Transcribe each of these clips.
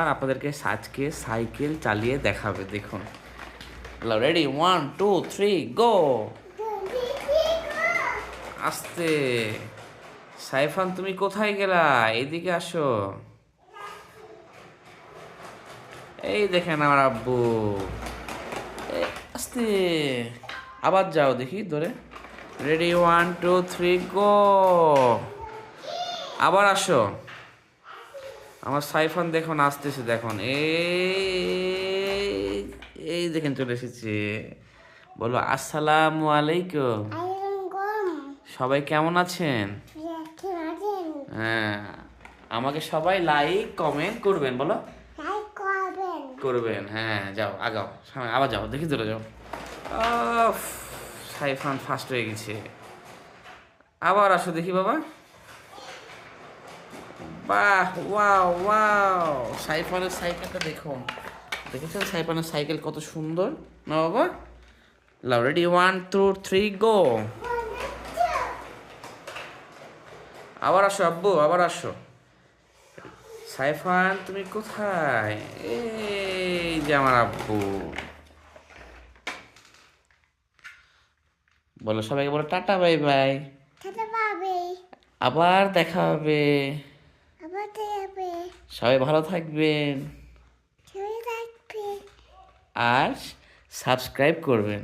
আপনাদেরকে আজকে সাইকেল চালিয়ে দেখাবে, দেখুন। রেডি, 1 2 3 গো। আস্তে। সাইফান, তুমি কোথায় গেলা? এইদিকে আসো। এই দেখেন আমার আব্বু। আস্তে। আবার যাও, দেখি ধরে। রেডি, 1 2 3 গো। আবার আসো। আমার সাইফান দেখুন আসতেছে, দেখুন। এই এই দেখেন চলে এসেছে। বলো আসসালামু আলাইকুম। সবাই কেমন আছেন? হ্যাঁ, আমাকে সবাই লাইক কমেন্ট করবেন, বলো। করবেন, হ্যাঁ। যাও আগাও, সামনে আবার যাও, দেখি চলে যাও। সাইফান ফার্স্ট হয়ে গেছে। আবার আসো দেখি বাবা। বাহ, ওয়াও ওয়াও। সাইফানের সাইকেলটা দেখুন। দেখেছেন সাইফানের সাইকেল কত সুন্দর না বাবা? লাও, রেডি, 1 2 3 গো। আবার আসো আব্বু, আবার আসো। সাইফান, তুমি কোথায়? এই যে আমার আব্বু। বলো সবাইকে, বলো টাটা বাই বাই। আবার দেখা হবে। সবাই ভালো থাকবেন আর সাবস্ক্রাইব করবেন।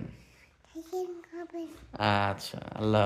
আচ্ছা, আল্লাহ।